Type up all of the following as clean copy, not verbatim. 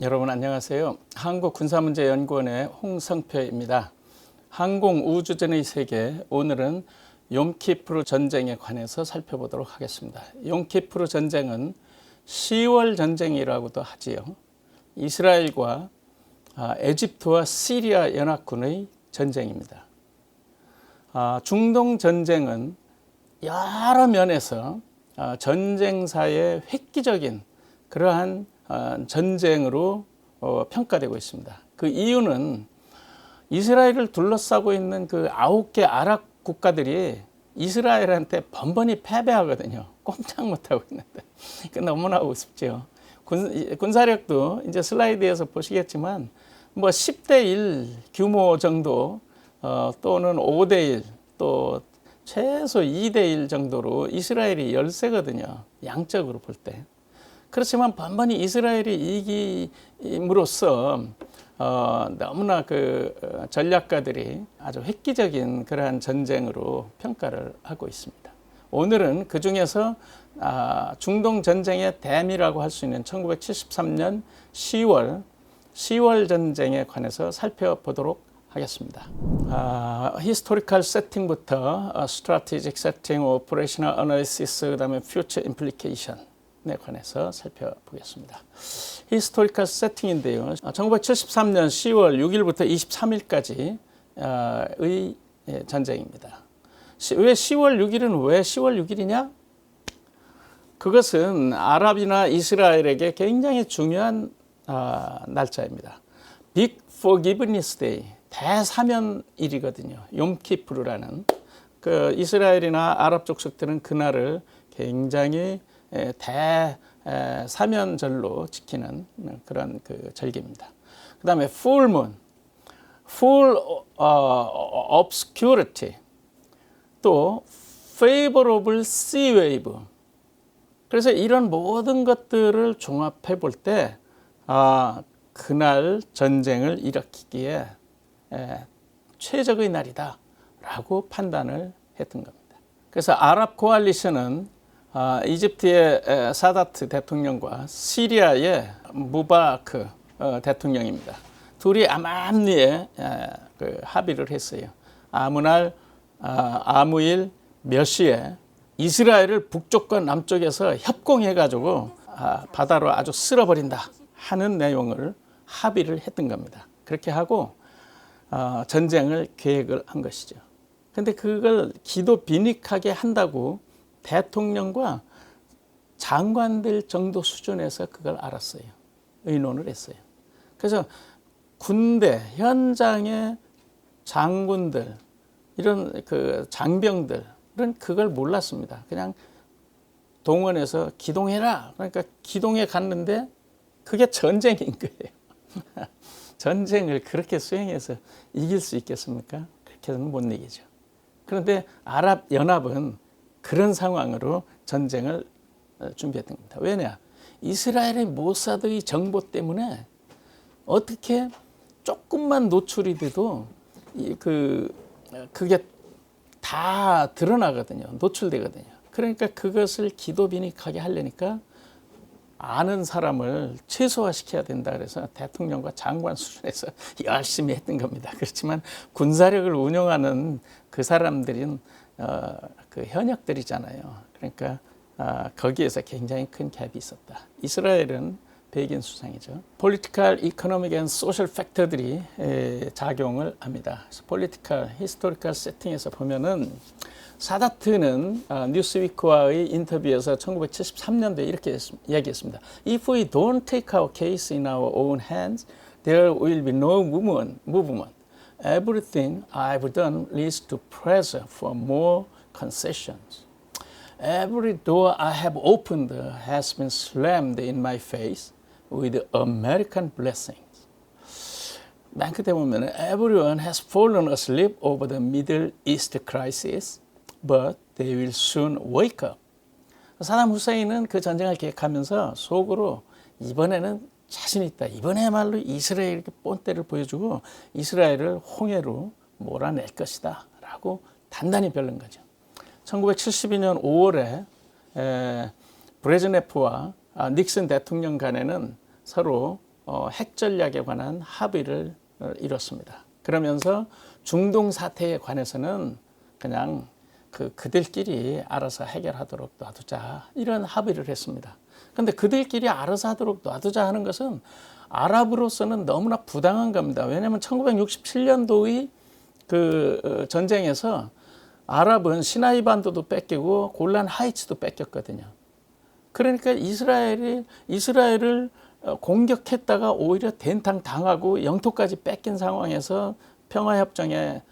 여러분 안녕하세요. 한국군사문제연구원의 홍성표입니다. 항공우주전의 세계, 오늘은 욤키프르 전쟁에 관해서 살펴보도록 하겠습니다. 욤키프르 전쟁은 10월 전쟁이라고도 하지요. 이스라엘과 에집트와 시리아 연합군의 전쟁입니다. 중동 전쟁은 여러 면에서 전쟁사의 획기적인 그러한 전쟁으로 평가되고 있습니다. 그 이유는 이스라엘을 둘러싸고 있는 그 9개 아랍 국가들이 이스라엘한테 번번이 패배하거든요. 꼼짝 못하고 있는데. 너무나 우습죠. 군사력도 이제 슬라이드에서 보시겠지만 뭐 10대 1 규모 정도 또는 5대 1 또 최소 2대 1 정도로 이스라엘이 열세거든요. 양적으로 볼 때. 그렇지만 번번이 이스라엘이 이김으로써 너무나 그 전략가들이 아주 획기적인 그러한 전쟁으로 평가를 하고 있습니다. 오늘은 그 중에서 중동 전쟁의 대미라고 할 수 있는 1973년 10월 전쟁에 관해서 살펴보도록 하겠습니다. 히스토리컬 세팅부터 스트래티직 세팅, 오퍼레이셔널 애널리시스, 그다음에 퓨처 임플리케이션 에 관해서 살펴보겠습니다. 히스토리컬 세팅인데요. 1973년 10월 6일부터 23일까지의 전쟁입니다. 왜 10월 6일은 왜 10월 6일이냐? 그것은 아랍이나 이스라엘에게 굉장히 중요한 날짜입니다. 빅 포기브니스 데이, 대사면일이거든요. 욤키프르라는 그 이스라엘이나 아랍 족속들은 그날을 굉장히 대사면절로 지키는 그런 그 절기입니다. 그 다음에 full moon, full obscurity, 또 favorable sea wave. 그래서 이런 모든 것들을 종합해 볼 때 그날 전쟁을 일으키기에 최적의 날이다라고 판단을 했던 겁니다. 그래서 아랍 코알리션은 이집트의 사다트 대통령과 시리아의 무바크 대통령입니다. 둘이 암암리에 그 합의를 했어요. 아무일 몇 시에 이스라엘을 북쪽과 남쪽에서 협공해가지고 바다로 아주 쓸어버린다 하는 내용을 합의를 했던 겁니다. 그렇게 하고 전쟁을 계획을 한 것이죠. 근데 그걸 기도 빈익하게 한다고 대통령과 장관들 정도 수준에서 그걸 알았어요. 의논을 했어요. 그래서 군대, 현장의 장군들, 이런 그 장병들은 그걸 몰랐습니다. 그냥 동원해서 기동해라. 그러니까 기동해 갔는데 그게 전쟁인 거예요. 전쟁을 그렇게 수행해서 이길 수 있겠습니까? 그렇게는 못 이기죠. 그런데 아랍연합은 그런 상황으로 전쟁을 준비했던 겁니다. 왜냐? 이스라엘의 모사드의 정보 때문에 어떻게 조금만 노출이 돼도 그게 다 드러나거든요. 노출되거든요. 그러니까 그것을 기도빈익하게 하려니까 아는 사람을 최소화시켜야 된다 그래서 대통령과 장관 수준에서 열심히 했던 겁니다. 그렇지만 군사력을 운영하는 그 사람들은 그 현역들이잖아요. 그러니까 거기에서 굉장히 큰 갭이 있었다. 이스라엘은 백인 수상이죠. Political, Economic and Social Factor들이 작용을 합니다. 그래서 Political, Historical Setting에서 보면은 사다트는 뉴스위크와의 인터뷰에서 1973년도에 이렇게 얘기했습니다. If we don't take our case in our own hands, there will be no movement. Everything I've done leads to pressure for more concessions. Every door I have opened has been slammed in my face with American blessings. 맨 끝에 보면 Everyone has fallen asleep over the Middle East crisis, but they will soon wake up. 사담 후세인은 그 전쟁을 계획하면서 속으로 이번에는 자신 있다. 이번에야말로 이스라엘에게 본때를 보여주고 이스라엘을 홍해로 몰아낼 것이다 라고 단단히 별는 거죠. 1972년 5월에 브레즈네프와 닉슨 대통령 간에는 서로 핵 전략에 관한 합의를 이뤘습니다. 그러면서 중동 사태에 관해서는 그냥 그들끼리 알아서 해결하도록 놔두자, 이런 합의를 했습니다. 그런데 그들끼리 알아서 하도록 놔두자 하는 것은 아랍으로서는 너무나 부당한 겁니다. 왜냐하면 1967년도의 그 전쟁에서 아랍은 시나이 반도도 뺏기고 골란 하이츠도 뺏겼거든요. 그러니까 이스라엘을 공격했다가 오히려 된탕 당하고 영토까지 뺏긴 상황에서 평화협정에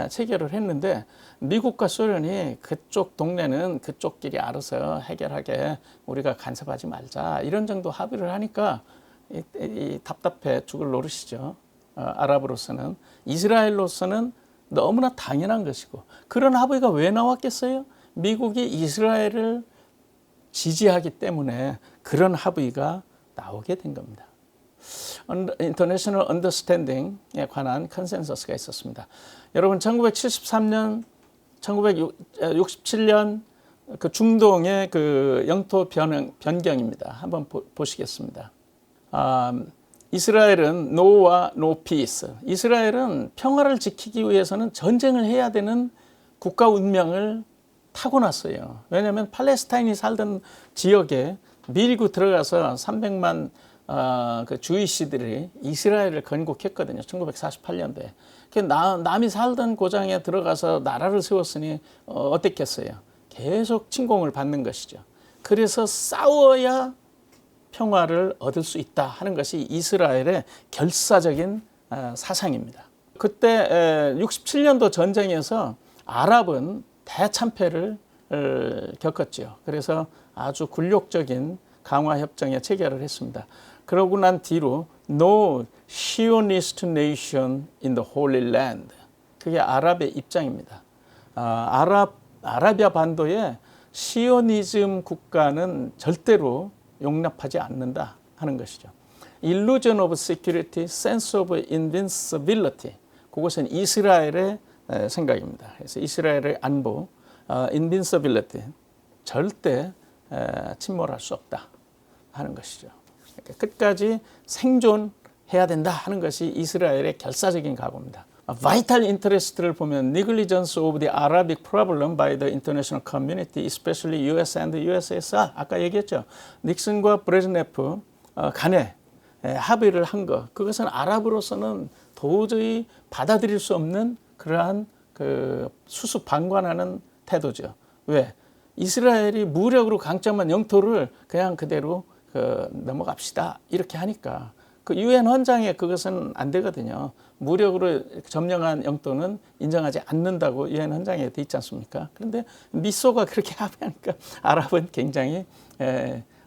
체결을 했는데, 미국과 소련이 그쪽 동네는 그쪽끼리 알아서 해결하게 우리가 간섭하지 말자, 이런 정도 합의를 하니까 이 답답해 죽을 노릇이죠. 아랍으로서는. 이스라엘로서는 너무나 당연한 것이고, 그런 합의가 왜 나왔겠어요? 미국이 이스라엘을 지지하기 때문에 그런 합의가 나오게 된 겁니다. International Understanding에 관한 컨센서스가 있었습니다. 여러분, 1973년, 1967년 그 중동의 그 영토 변경입니다. 한번 보시겠습니다. 이스라엘은 No와 No Peace. 이스라엘은 평화를 지키기 위해서는 전쟁을 해야 되는 국가 운명을 타고났어요. 왜냐하면 팔레스타인이 살던 지역에 밀고 들어가서 300만 그 주이시들이 이스라엘을 건국했거든요. 1948년도에. 남이 살던 고장에 들어가서 나라를 세웠으니 어땠겠어요? 계속 침공을 받는 것이죠. 그래서 싸워야 평화를 얻을 수 있다 하는 것이 이스라엘의 결사적인 사상입니다. 그때 67년도 전쟁에서 아랍은 대참패를 겪었죠. 그래서 아주 굴욕적인 강화협정에 체결을 했습니다. 그러고 난 뒤로 No Zionist Nation in the Holy Land, 그게 아랍의 입장입니다. 아라비아 반도에 시오니즘 국가는 절대로 용납하지 않는다 하는 것이죠. Illusion of security, sense of invincibility, 그것은 이스라엘의 생각입니다. 그래서 이스라엘의 안보, invincibility, 절대 침몰할 수 없다 하는 것이죠. 그러니까 끝까지 생존해야 된다 하는 것이 이스라엘의 결사적인 각오입니다. Vital interest를 보면 negligence of the Arabic problem by the international community, especially US and USSR. 아까 얘기했죠. 닉슨과 브레즈네프 간에 합의를 한 것, 그것은 아랍으로서는 도저히 받아들일 수 없는 그러한 그 수수방관하는 태도죠. 왜? 이스라엘이 무력으로 강점한 영토를 그냥 그대로 넘어갑시다, 이렇게 하니까 그 유엔 헌장에 그것은 안 되거든요. 무력으로 점령한 영토는 인정하지 않는다고 유엔 헌장에 돼 있지 않습니까? 그런데 미소가 그렇게 합의하니까 아랍은 굉장히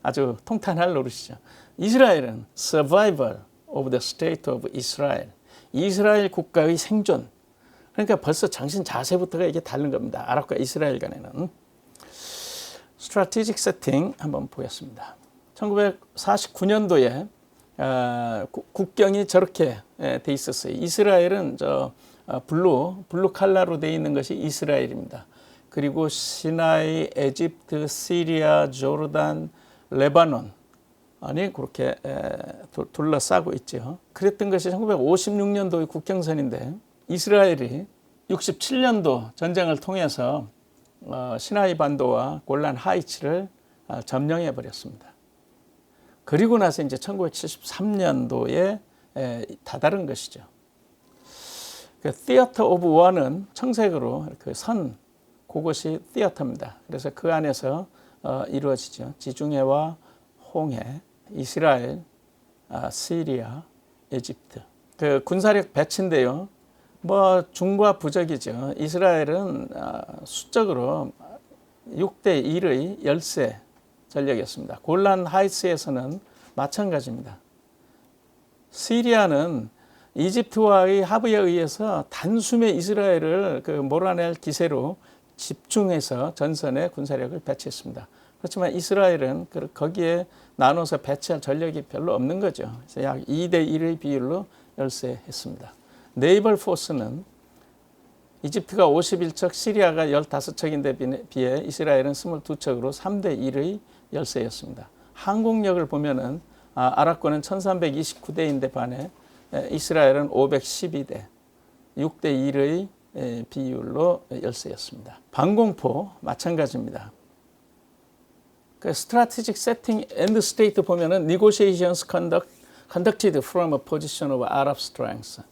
아주 통탄할 노릇이죠. 이스라엘은 survival of the state of Israel, 이스라엘 국가의 생존. 그러니까 벌써 정신 자세부터가 이게 다른 겁니다. 아랍과 이스라엘 간에는. strategic setting 한번 보겠습니다. 1949년도에 국경이 저렇게 돼 있었어요. 이스라엘은 블루 칼라로 돼 있는 것이 이스라엘입니다. 그리고 시나이, 에집트, 시리아, 조르단, 레바논 아니 그렇게 둘러싸고 있죠. 그랬던 것이 1956년도의 국경선인데, 이스라엘이 67년도 전쟁을 통해서 시나이 반도와 골란 하이츠를 점령해 버렸습니다. 그리고 나서 이제 1973년도에 다다른 것이죠. 그 Theater of War는 청색으로 그 선, 그것이 Theater입니다. 그래서 그 안에서 이루어지죠. 지중해와 홍해, 이스라엘, 시리아, 에집트. 그 군사력 배치인데요. 중과 부적이죠. 이스라엘은 수적으로 6대 1의 열세 전력이었습니다. 골란 하이츠에서는 마찬가지입니다. 시리아는 이집트와의 합의에 의해서 단숨에 이스라엘을 몰아낼 기세로 집중해서 전선에 군사력을 배치했습니다. 그렇지만 이스라엘은 거기에 나눠서 배치할 전력이 별로 없는 거죠. 그래서 약 2대 1의 비율로 열세했습니다. 네이벌 포스는 이집트가 51척, 시리아가 15척인데 비해 이스라엘은 22척으로 3대 1의 열세였습니다. 항공력을 보면은 아랍권은 1329대인데 반해 이스라엘은 512대, 6대 1의 비율로 열세였습니다. 방공포 마찬가지입니다. 그 strategic setting and state 보면은 negotiations conducted from a position of Arab strength.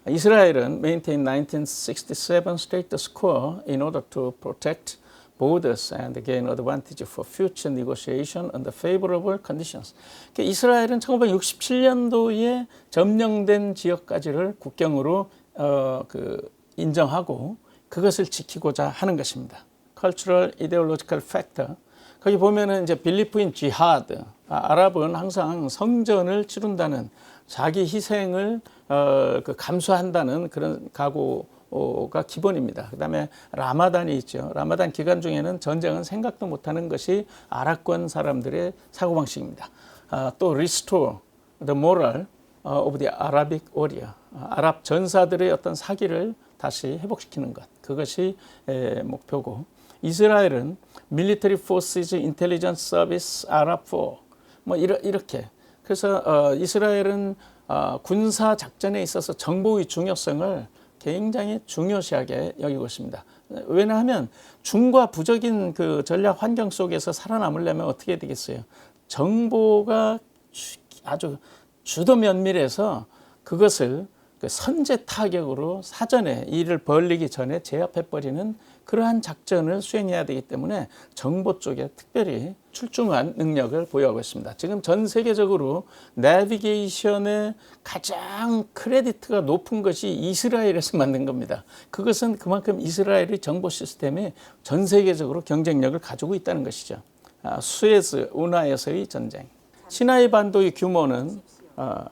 이스라엘은 maintain 1967 status quo in order to protect borders and gain advantage for future negotiation under favorable conditions. 이스라엘은 1967년도에 점령된 지역까지를 국경으로 인정하고 그것을 지키고자 하는 것입니다. Cultural ideological factor. 거기 보면은 이제 빌리프인 지하드. 아랍은 항상 성전을 치룬다는 자기 희생을 감수한다는 그런 각오가 기본입니다. 그다음에 라마단이 있죠. 라마단 기간 중에는 전쟁은 생각도 못하는 것이 아랍권 사람들의 사고방식입니다. 또 restore the moral of the Arabic warrior. 아랍 전사들의 어떤 사기를 다시 회복시키는 것. 그것이 목표고. 이스라엘은 Military Forces Intelligence Service Arab Force 뭐 이렇게. 그래서 이스라엘은 군사 작전에 있어서 정보의 중요성을 굉장히 중요시하게 여기고 있습니다. 왜냐하면 중과 부적인 그 전략 환경 속에서 살아남으려면 어떻게 되겠어요? 정보가 아주 주도 면밀해서 그것을 선제 타격으로 사전에 일을 벌리기 전에 제압해버리는 그러한 작전을 수행해야 되기 때문에 정보 쪽에 특별히 출중한 능력을 보유하고 있습니다. 지금 전 세계적으로 내비게이션의 가장 크레디트가 높은 것이 이스라엘에서 만든 겁니다. 그것은 그만큼 이스라엘의 정보 시스템이 전 세계적으로 경쟁력을 가지고 있다는 것이죠. 수에즈 운하에서의 전쟁. 시나이 반도의 규모는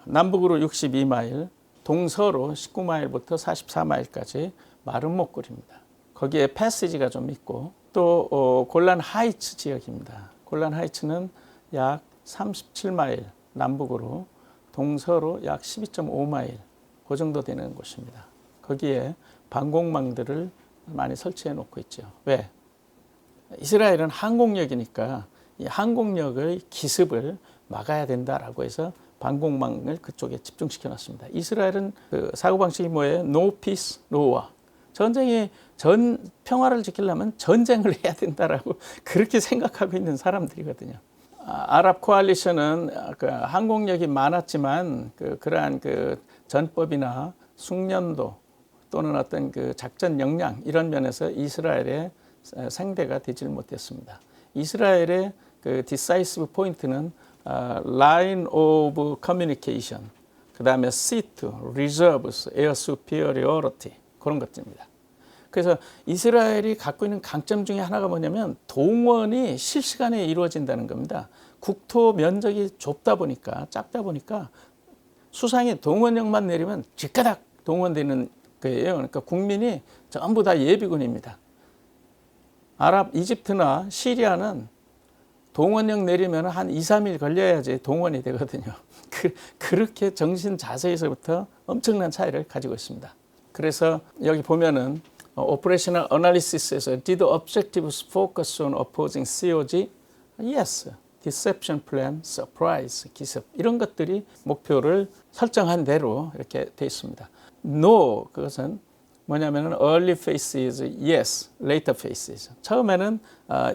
남북으로 62마일, 동서로 19마일부터 44마일까지 마른 목골입니다. 거기에 패시지가 좀 있고 또 골란 하이츠 지역입니다. 골란 하이츠는 약 37마일 남북으로 동서로 약 12.5마일 그 정도 되는 곳입니다. 거기에 방공망들을 많이 설치해 놓고 있죠. 왜? 이스라엘은 항공력이니까 이 항공력의 기습을 막아야 된다라고 해서 방공망을 그쪽에 집중시켜 놨습니다. 이스라엘은 그 사고방식이 뭐예요? No peace, no war. 평화를 지키려면 전쟁을 해야 된다라고 그렇게 생각하고 있는 사람들이거든요. 아랍 코알리션은 그 항공력이 많았지만 그러한 그 전법이나 숙련도 또는 어떤 그 작전 역량 이런 면에서 이스라엘의 상대가 되질 못했습니다. 이스라엘의 그 decisive 포인트는 line of communication, 그 다음에 seat, reserves, air superiority 그런 것들입니다. 그래서 이스라엘이 갖고 있는 강점 중에 하나가 뭐냐면 동원이 실시간에 이루어진다는 겁니다. 국토 면적이 좁다 보니까 작다 보니까 수상의 동원령만 내리면 즉가닥 동원되는 거예요. 그러니까 국민이 전부 다 예비군입니다. 아랍 이집트나 시리아는 동원령 내리면 한 2, 3일 걸려야지 동원이 되거든요. 그렇게 정신 자세에서부터 엄청난 차이를 가지고 있습니다. 그래서 여기 보면은 Operational Analysis에서 Did objectives focus on opposing COG? Yes. Deception plan, surprise, 기습 이런 것들이 목표를 설정한 대로 이렇게 돼 있습니다. No, 그것은 뭐냐면은 early phases, yes, later phases. 처음에는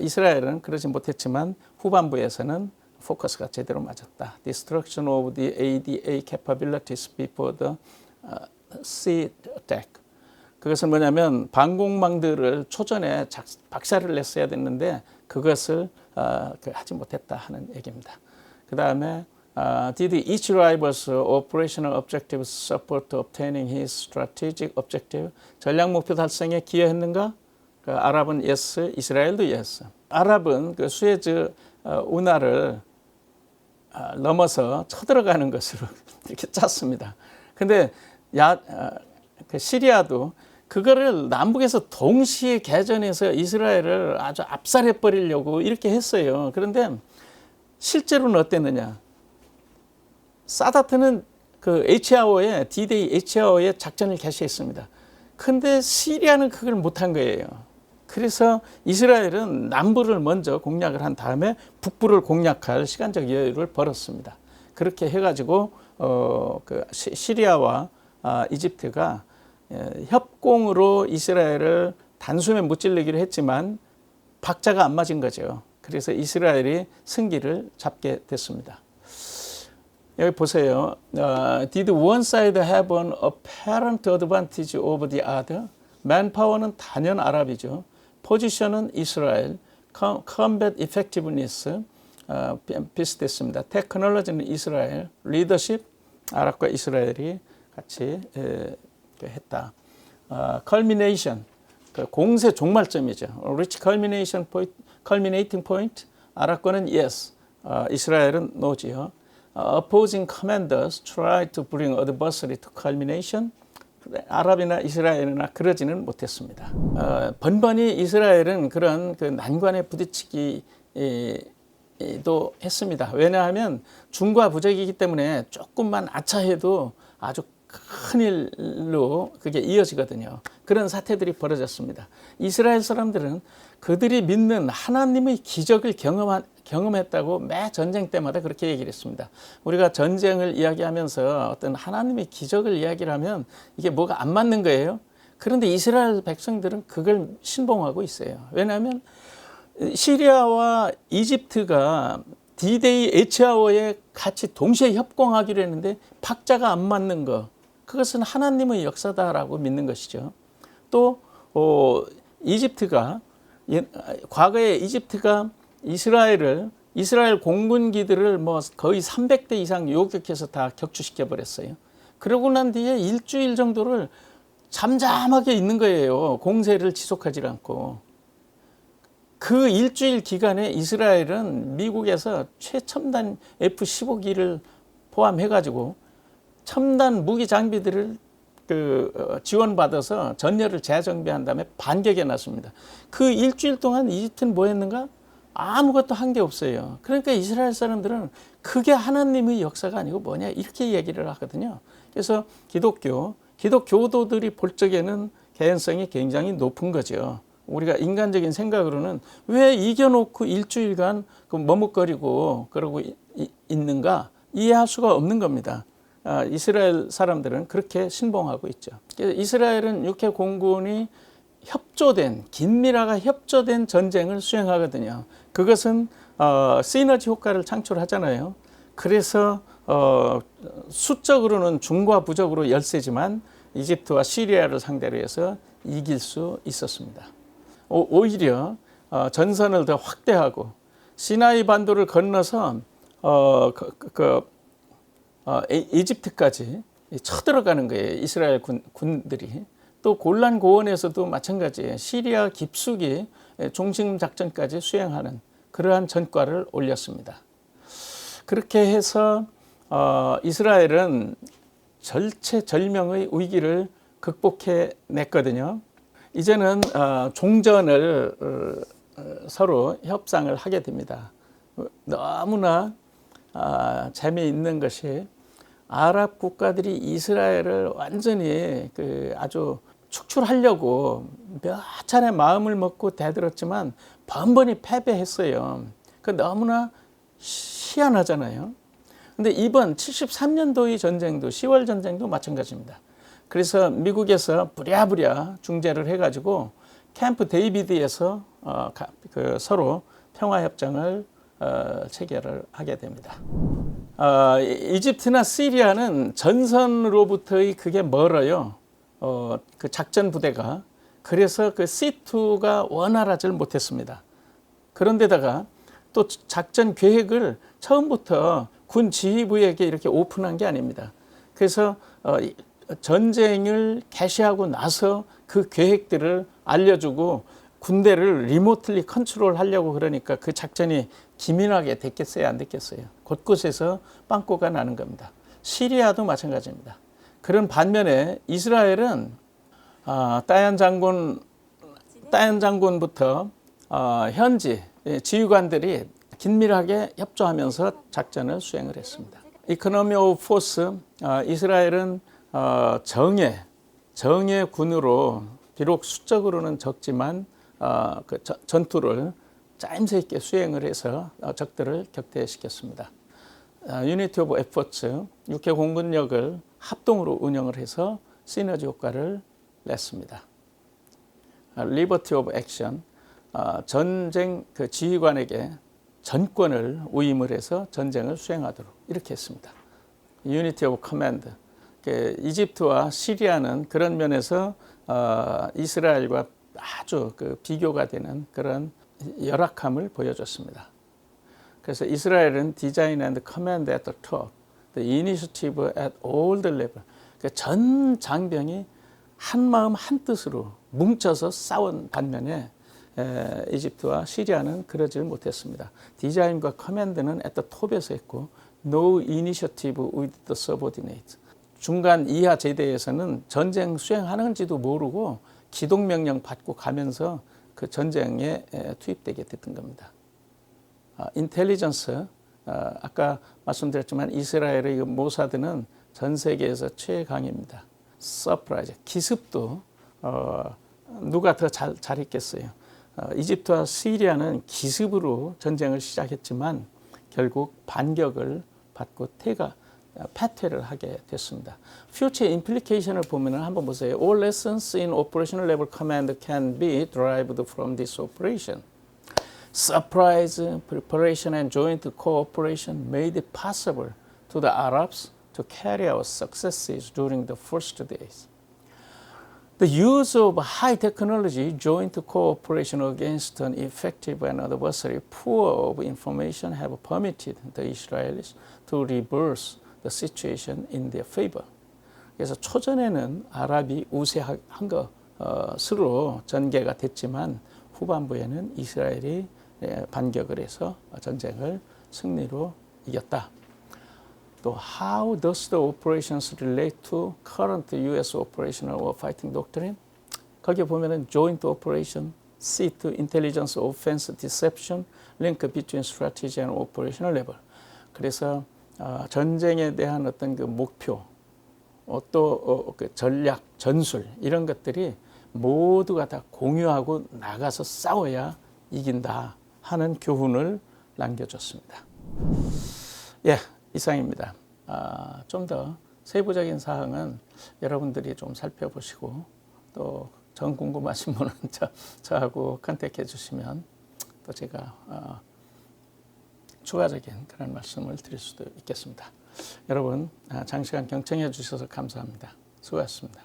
이스라엘은 그러지 못했지만 후반부에서는 포커스가 제대로 맞았다. Destruction of the ADA capabilities before the sea attack. 그것은 뭐냐면 방공망들을 초전에 박살을 냈어야 됐는데 그것을 하지 못했다 하는 얘기입니다. 그 다음에 Did each rival's operational objectives support obtaining his strategic objective? 전략 목표 달성에 기여했는가? 아랍은 yes, 이스라엘도 yes. 아랍은 그 수에즈 운하를 넘어서 쳐들어가는 것으로 이렇게 짰습니다. 근데 그 시리아도 그거를 남북에서 동시에 개전해서 이스라엘을 아주 압살해 버리려고 이렇게 했어요. 그런데 실제로는 어땠느냐? 사다트는 그 H아워에 D-Day H아워에 작전을 개시했습니다. 근데 시리아는 그걸 못한 거예요. 그래서 이스라엘은 남부를 먼저 공략을 한 다음에 북부를 공략할 시간적 여유를 벌었습니다. 그렇게 해가지고 그 시리아와 이집트가 협공으로 이스라엘을 단숨에 무찌르기로 했지만 박자가 안 맞은 거죠. 그래서 이스라엘이 승기를 잡게 됐습니다. 여기 보세요. Did one side have an apparent advantage over the other? manpower는 단연 아랍이죠. 포지션은 이스라엘, combat effectiveness 비슷했습니다. 테크놀로지는 이스라엘, 리더십 아랍과 이스라엘이 같이 했다. culmination 그 공세 종말점이죠. reach culminating point 아랍과는 yes, 이스라엘은 no지요. opposing commanders try to bring adversary to culmination. 아랍이나 이스라엘이나 그러지는 못했습니다. 번번이 이스라엘은 그런 그 난관에 부딪히기도 했습니다. 왜냐하면 중과 부적이기 때문에 조금만 아차해도 아주 큰 일로 그게 이어지거든요. 그런 사태들이 벌어졌습니다. 이스라엘 사람들은 그들이 믿는 하나님의 기적을 경험했다고 매 전쟁 때마다 그렇게 얘기를 했습니다. 우리가 전쟁을 이야기하면서 어떤 하나님의 기적을 이야기를 하면 이게 뭐가 안 맞는 거예요. 그런데 이스라엘 백성들은 그걸 신봉하고 있어요. 왜냐하면 시리아와 이집트가 D-Day H아워에 같이 동시에 협공하기로 했는데 박자가 안 맞는 거, 그것은 하나님의 역사다라고 믿는 것이죠. 또 이집트가 과거에 이집트가 이스라엘 공군기들을 뭐 거의 300대 이상 요격해서 다 격추시켜 버렸어요. 그러고 난 뒤에 일주일 정도를 잠잠하게 있는 거예요. 공세를 지속하지 않고. 그 일주일 기간에 이스라엘은 미국에서 최첨단 F-15기를 포함해가지고 첨단 무기 장비들을 지원받아서 전열을 재정비한 다음에 반격에 나섰습니다. 그 일주일 동안 이집트는 뭐 했는가? 아무것도 한 게 없어요. 그러니까 이스라엘 사람들은 그게 하나님의 역사가 아니고 뭐냐 이렇게 얘기를 하거든요. 그래서 기독교도들이 볼 적에는 개연성이 굉장히 높은 거죠. 우리가 인간적인 생각으로는 왜 이겨놓고 일주일간 머뭇거리고 그러고 있는가 이해할 수가 없는 겁니다. 이스라엘 사람들은 그렇게 신봉하고 있죠. 이스라엘은 육해 공군이 긴밀하게 협조된 전쟁을 수행하거든요. 그것은 시너지 효과를 창출하잖아요. 그래서 수적으로는 중과 부적으로 열세지만 이집트와 시리아를 상대로 해서 이길 수 있었습니다. 오히려 전선을 더 확대하고 시나이 반도를 건너서 이집트까지 쳐들어가는 거예요. 이스라엘 군들이. 또 골란 고원에서도 마찬가지예요. 시리아 깊숙이 중심 작전까지 수행하는 그러한 전과를 올렸습니다. 그렇게 해서 이스라엘은 절체절명의 위기를 극복해냈거든요. 이제는 종전을 서로 협상을 하게 됩니다. 너무나 재미있는 것이 아랍 국가들이 이스라엘을 완전히 아주 축출하려고 몇 차례 마음을 먹고 대들었지만 번번이 패배했어요. 너무나 희한하잖아요. 근데 이번 73년도의 전쟁도 10월 전쟁도 마찬가지입니다. 그래서 미국에서 부랴부랴 중재를 해가지고 캠프 데이비드에서 서로 평화협정을 체결을 하게 됩니다. 이집트나 시리아는 전선으로부터의 그게 멀어요. 그 작전 부대가. 그래서 그 C2가 원활하지 못했습니다. 그런데다가 또 작전 계획을 처음부터 군 지휘부에게 이렇게 오픈한 게 아닙니다. 그래서 전쟁을 개시하고 나서 그 계획들을 알려주고 군대를 리모틀리 컨트롤하려고 그러니까 그 작전이 기민하게 됐겠어요, 안 됐겠어요? 곳곳에서 빵꾸가 나는 겁니다. 시리아도 마찬가지입니다. 그런 반면에 이스라엘은 따얀 장군부터 현지 지휘관들이 긴밀하게 협조하면서 작전을 수행을 했습니다. 이코노미 오브 포스, 이스라엘은 정예 군으로 비록 수적으로는 적지만 전투를 짜임새 있게 수행을 해서 적들을 격퇴시켰습니다. 유니티 오브 에포츠, 육해 공군력을 합동으로 운영을 해서 시너지 효과를 냈습니다. 리버티 오브 액션, 전쟁 그 지휘관에게 전권을 위임을 해서 전쟁을 수행하도록 이렇게 했습니다. 유니티 오브 커맨드, 이집트와 시리아는 그런 면에서 이스라엘과 아주 그 비교가 되는 그런 열악함을 보여줬습니다. 그래서 이스라엘은 디자인 앤드 커맨드 at the top, the initiative at all the level. 전 장병이 한 마음 한 뜻으로 뭉쳐서 싸운 반면에 이집트와 시리아는 그러질 못했습니다. 디자인과 커맨드는 at the top에서 했고 no initiative with the subordinate. 중간 이하 제대에서는 전쟁 수행하는지도 모르고 기동명령 받고 가면서 그 전쟁에 투입되게 됐던 겁니다. 인텔리전스, 아까 말씀드렸지만 이스라엘의 모사드는 전 세계에서 최강입니다. 서프라이즈, 기습도 누가 더 잘했겠어요. 이집트와 시리아는 기습으로 전쟁을 시작했지만 결국 반격을 받고 패퇴를 하게 됐습니다. Future implication을 보면 한번 보세요. All lessons in operational level command can be derived from this operation. Surprise, preparation, and joint cooperation made it possible to the Arabs to carry out successes during the first days. The use of high technology, joint cooperation against an effective and adversary pool of information have permitted the Israelis to reverse the situation in their favor. 그래서 초전에는 아랍이 우세한 것으로 전개가 됐지만 후반부에는 이스라엘이 반격을 해서 전쟁을 승리로 이겼다. 또 how does the operations relate to current U.S. operational warfighting doctrine? 거기에 보면은 joint operation, SIT, intelligence, offense, deception, link between strategy and operational level. 그래서 전쟁에 대한 어떤 그 목표, 또 그 전략, 전술 이런 것들이 모두가 다 공유하고 나가서 싸워야 이긴다 하는 교훈을 남겨줬습니다. 예, 이상입니다. 좀 더 세부적인 사항은 여러분들이 좀 살펴보시고 또 전 궁금하신 분은 저하고 컨택해 주시면 또 제가 추가적인 그런 말씀을 드릴 수도 있겠습니다. 여러분 장시간 경청해 주셔서 감사합니다. 수고하셨습니다.